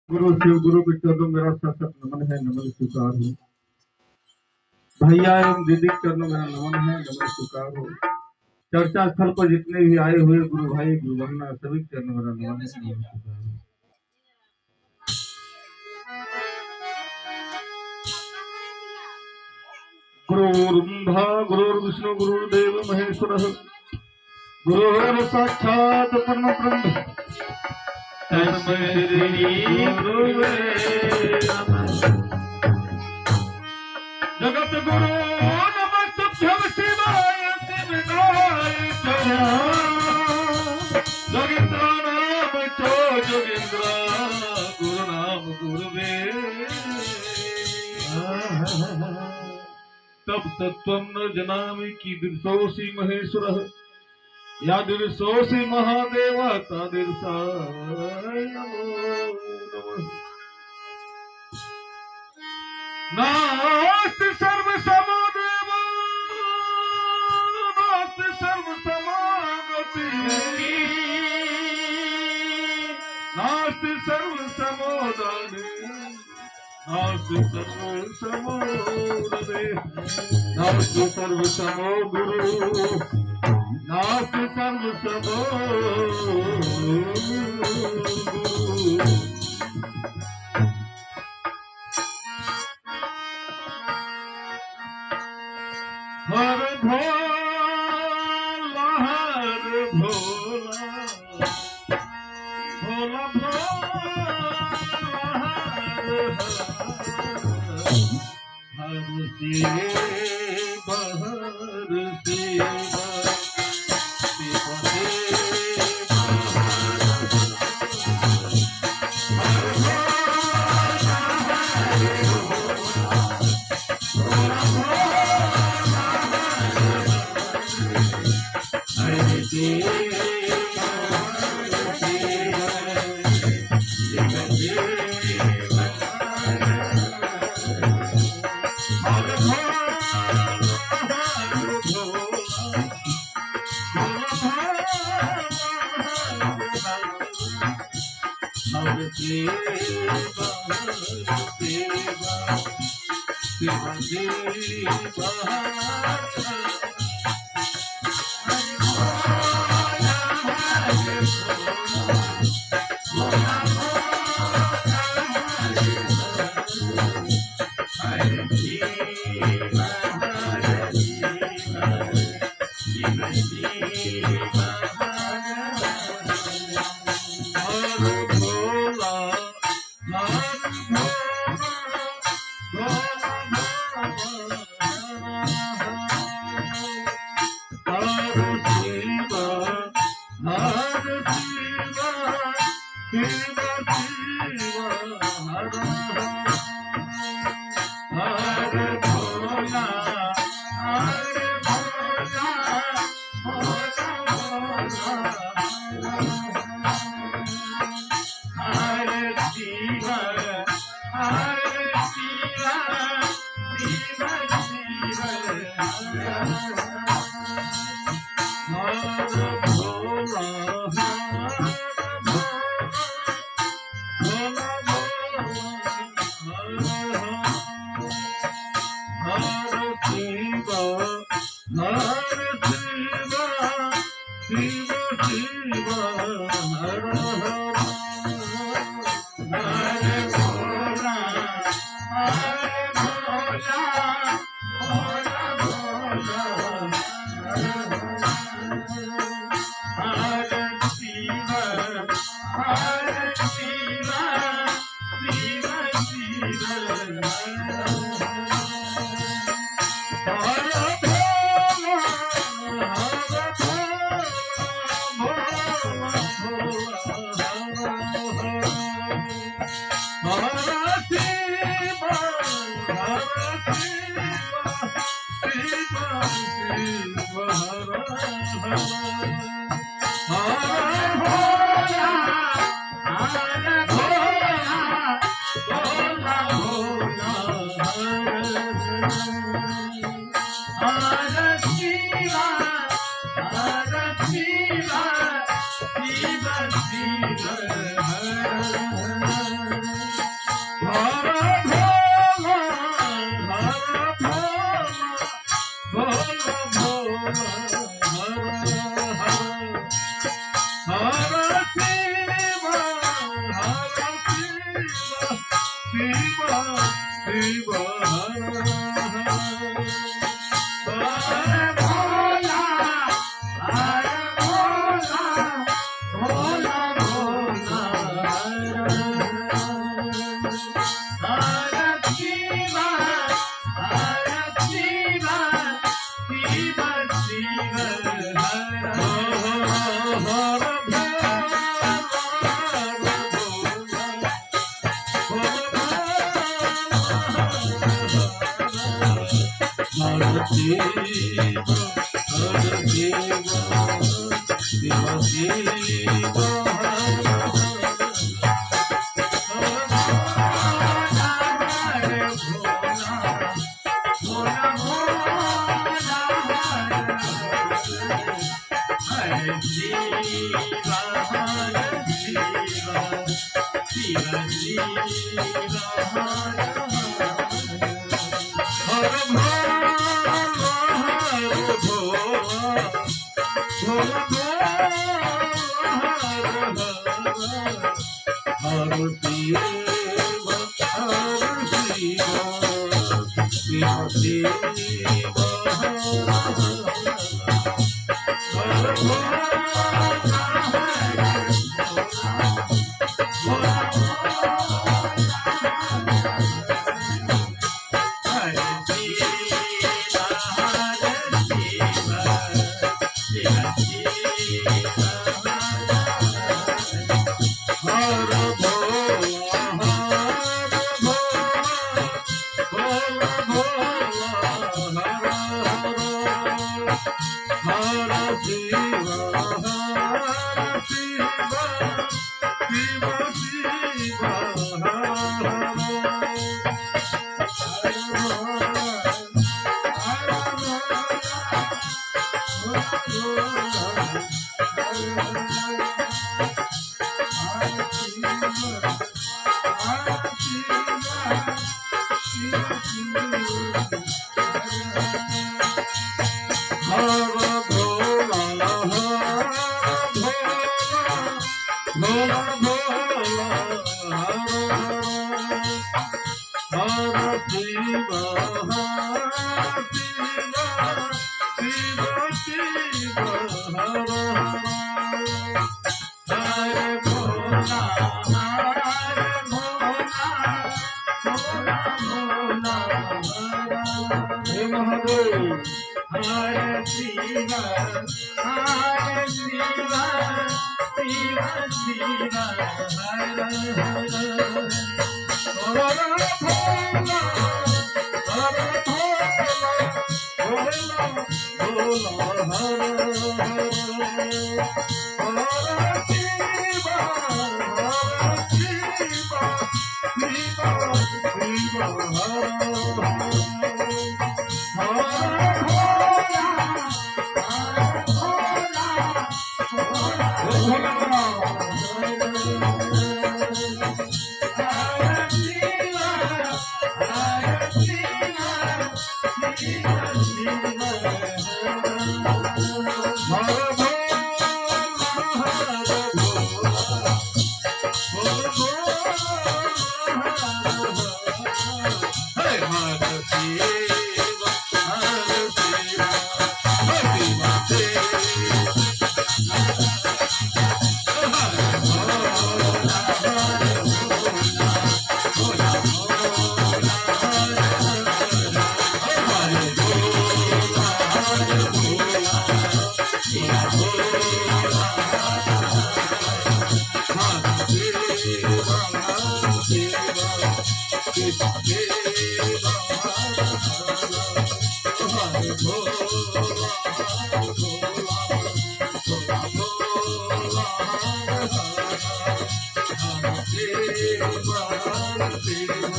गुरु शिव गुरु के चरणों मेरा सशक्त नमन है, नमन स्वीकार हो। भैया एवं दीदी के चरणों मेरा नमन है, नमन स्वीकार हो। चर्चा स्थल पर जितने भी आए हुए गुरु भाई गुरु बहना सभी के चरणों मेरा नमन है, नमन स्वीकार हो। गुरुर्ब्रह्मा गुरुर्विष्णु गुरुर्देव महेश्वरः गुरुर् साक्षात् परमब्रह्म तस्मै श्री गुरुवे नमः। जगत गुरु नमस्तुभ्यं शिवाय शिवनाय जोगींद्र नाम चो जोगींद्र गुरु नाम गुरुवे तब तत्त्वं न जानामि कीदृशोऽसि महेश्वरः यादृशोऽसि महादेव तादृशाय नमो नमः। नास्ति सर्वसमो देवो नास्ति सर्वसमो गतिः नास्ति सर्वसमो दाने नास्ति सर्वसमो हृदयः नास्ति सर्वसमो गुरु नास्ति सर्वसमो गुरु। हर भोला भोला भोला हर शिव हर शिव शिव Shiva, Shiva,